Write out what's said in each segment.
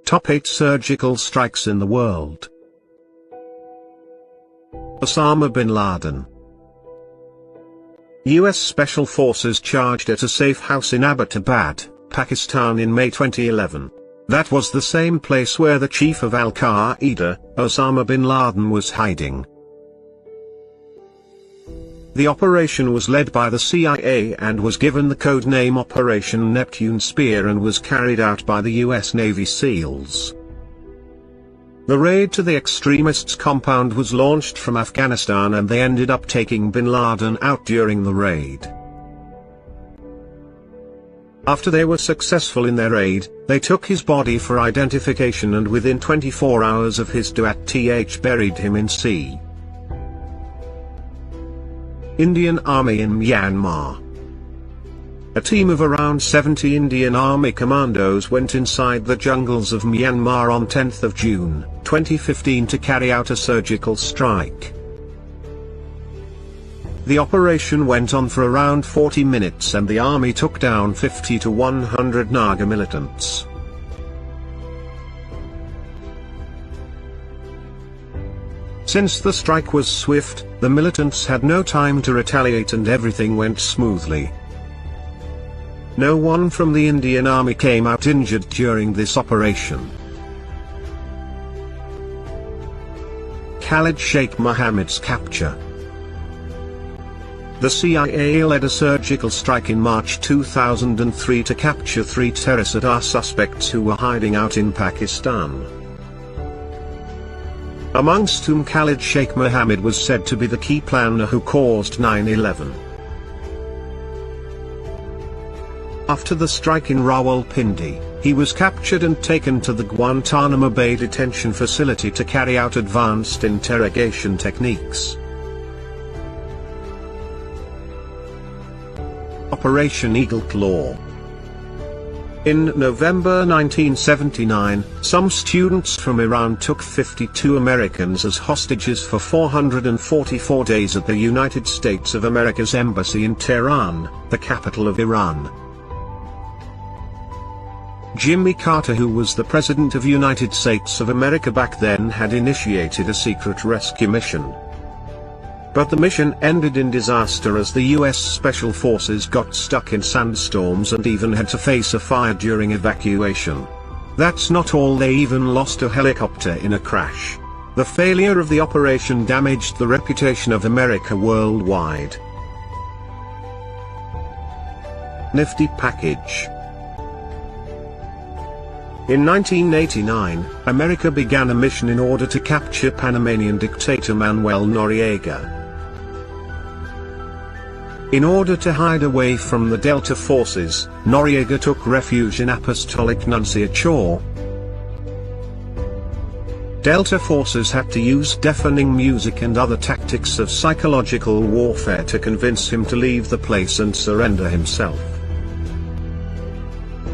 Top 8 surgical strikes in the world. Osama bin Laden. US Special Forces charged at a safe house in Abbottabad, Pakistan in May 2011. That was the same place where the chief of Al-Qaeda, Osama bin Laden, was hiding. The operation was led by the CIA and was given the code name Operation Neptune Spear and was carried out by the US Navy SEALs. The raid to the extremists' compound was launched from Afghanistan and they ended up taking bin Laden out during the raid. After they were successful in their raid, they took his body for identification and within 24 hours of his death buried him in sea. Indian Army in Myanmar. A team of around 70 Indian Army commandos went inside the jungles of Myanmar on 10th of June, 2015 to carry out a surgical strike. The operation went on for around 40 minutes and the army took down 50 to 100 Naga militants. Since the strike was swift, the militants had no time to retaliate and everything went smoothly. No one from the Indian Army came out injured during this operation. Khalid Sheikh Mohammed's capture. The CIA led a surgical strike in March 2003 to capture 3 terrorist suspects who were hiding out in Pakistan. Amongst whom Khalid Sheikh Mohammed was said to be the key planner who caused 9/11. After the strike in Rawalpindi, he was captured and taken to the Guantanamo Bay detention facility to carry out advanced interrogation techniques. Operation Eagle Claw. In November 1979, some students from Iran took 52 Americans as hostages for 444 days at the United States of America's embassy in Tehran, the capital of Iran. Jimmy Carter, who was the President of the United States of America back then, had initiated a secret rescue mission. But the mission ended in disaster as the US Special Forces got stuck in sandstorms and even had to face a fire during evacuation. That's not all, they even lost a helicopter in a crash. The failure of the operation damaged the reputation of America worldwide. Nifty package. In 1989, America began a mission in order to capture Panamanian dictator Manuel Noriega. In order to hide away from the Delta forces, Noriega took refuge in Apostolic Nunciature. Delta forces had to use deafening music and other tactics of psychological warfare to convince him to leave the place and surrender himself.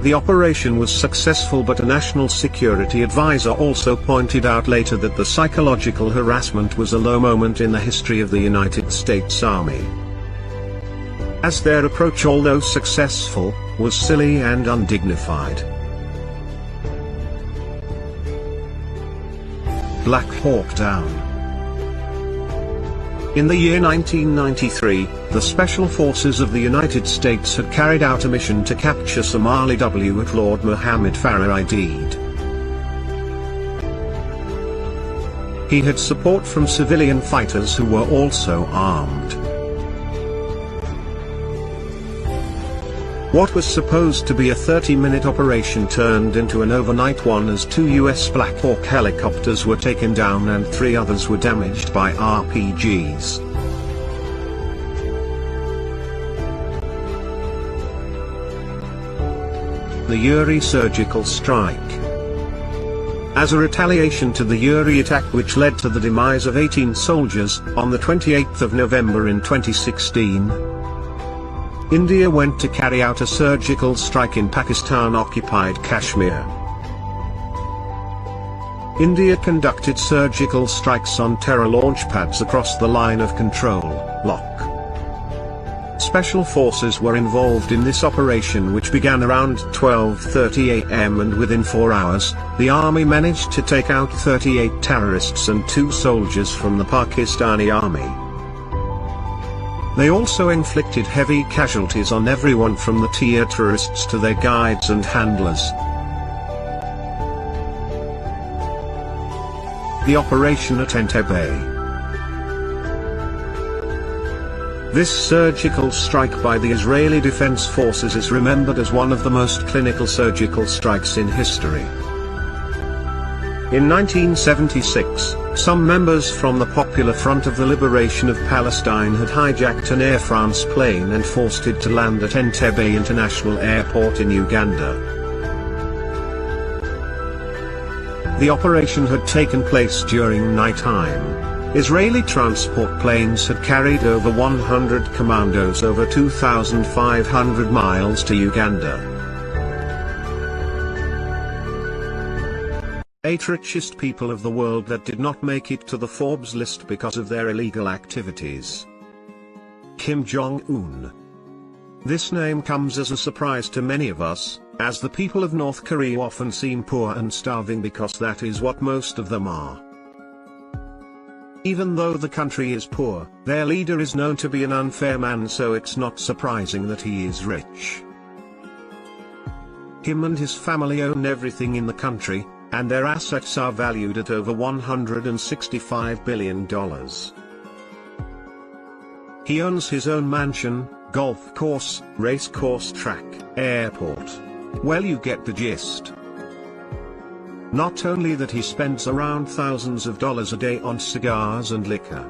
The operation was successful, but a national security advisor also pointed out later that the psychological harassment was a low moment in the history of the United States Army, as their approach, although successful, was silly and undignified. Black Hawk Down. In the year 1993, the Special Forces of the United States had carried out a mission to capture Somali W at Lord Mohammed Farah Aidid. He had support from civilian fighters who were also armed. What was supposed to be a 30-minute operation turned into an overnight one as 2 US Black Hawk helicopters were taken down and 3 others were damaged by RPGs. The Uri surgical strike. As a retaliation to the Uri attack, which led to the demise of 18 soldiers, on the 28th of November in 2016, India went to carry out a surgical strike in Pakistan-occupied Kashmir. India conducted surgical strikes on terror launch pads across the line of control, LOC. Special forces were involved in this operation, which began around 12:30 a.m. and within 4 hours, the army managed to take out 38 terrorists and 2 soldiers from the Pakistani army. They also inflicted heavy casualties on everyone from the terrorists to their guides and handlers. The operation at Entebbe. This surgical strike by the Israeli Defense Forces is remembered as one of the most clinical surgical strikes in history. In 1976, some members from the Popular Front of the Liberation of Palestine had hijacked an Air France plane and forced it to land at Entebbe International Airport in Uganda. The operation had taken place during nighttime. Israeli transport planes had carried over 100 commandos over 2,500 miles to Uganda. 8 richest people of the world that did not make it to the Forbes list because of their illegal activities. Kim Jong-un. This name comes as a surprise to many of us, as the people of North Korea often seem poor and starving because that is what most of them are. Even though the country is poor, their leader is known to be an unfair man, so it's not surprising that he is rich. Him and his family own everything in the country, and their assets are valued at over $165 billion. He owns his own mansion, golf course, race course track, airport. Well, you get the gist. Not only that, he spends around thousands of dollars a day on cigars and liquor.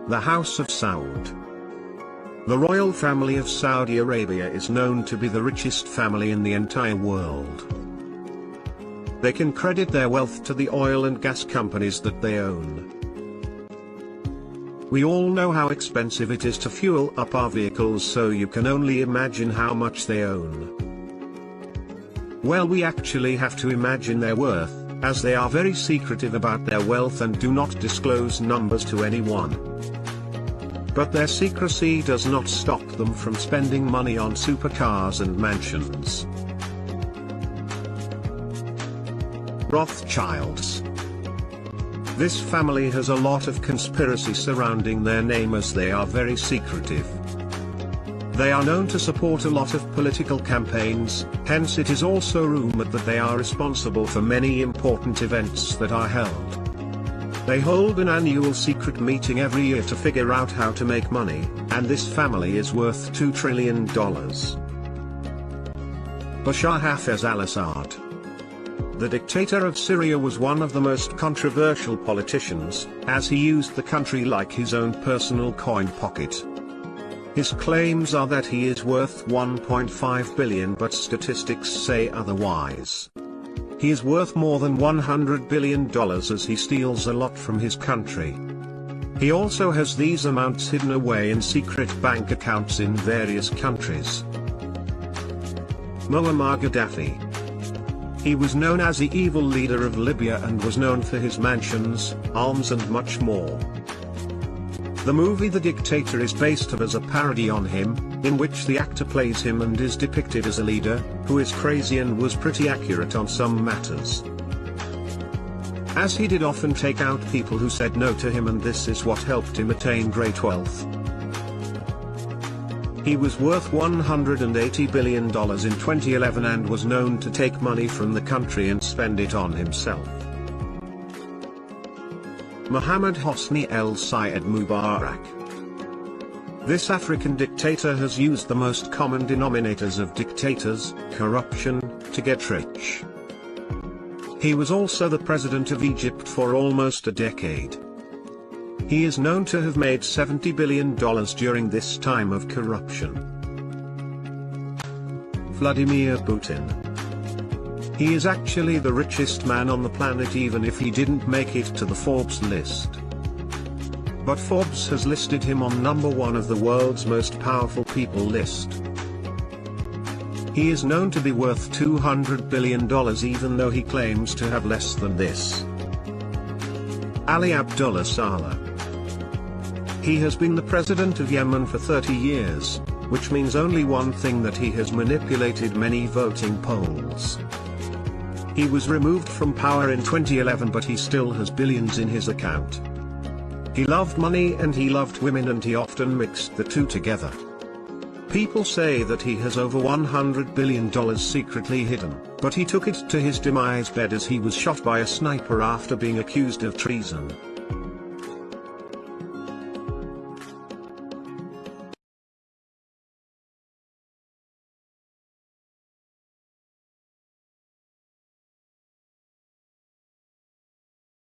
The House of Saud. The royal family of Saudi Arabia is known to be the richest family in the entire world. They can credit their wealth to the oil and gas companies that they own. We all know how expensive it is to fuel up our vehicles, so you can only imagine how much they own. Well, we actually have to imagine their worth, as they are very secretive about their wealth and do not disclose numbers to anyone. But their secrecy does not stop them from spending money on supercars and mansions. Rothschilds. This family has a lot of conspiracy surrounding their name, as they are very secretive. They are known to support a lot of political campaigns, hence it is also rumored that they are responsible for many important events that are held. They hold an annual secret meeting every year to figure out how to make money, and this family is worth $2 trillion. Bashar Hafez al-Assad. The dictator of Syria was one of the most controversial politicians, as he used the country like his own personal coin pocket. His claims are that he is worth $1.5 billion, but statistics say otherwise. He is worth more than $100 billion, as he steals a lot from his country. He also has these amounts hidden away in secret bank accounts in various countries. Muammar Gaddafi. He was known as the evil leader of Libya and was known for his mansions, arms and much more. The movie The Dictator is based as a parody on him, in which the actor plays him and is depicted as a leader, who is crazy and was pretty accurate on some matters. As he did often take out people who said no to him, and this is what helped him attain great wealth. He was worth $180 billion in 2011 and was known to take money from the country and spend it on himself. Mohammed Hosni el-Sayed Mubarak. This African dictator has used the most common denominators of dictators, corruption, to get rich. He was also the president of Egypt for almost a decade. He is known to have made $70 billion during this time of corruption. Vladimir Putin. He is actually the richest man on the planet, even if he didn't make it to the Forbes list. But Forbes has listed him on number 1 of the world's most powerful people list. He is known to be worth $200 billion, even though he claims to have less than this. Ali Abdullah Saleh. He has been the president of Yemen for 30 years, which means only one thing, that he has manipulated many voting polls. He was removed from power in 2011, but he still has billions in his account. He loved money and he loved women, and he often mixed the two together. People say that he has over $100 billion secretly hidden, but he took it to his demise bed as he was shot by a sniper after being accused of treason.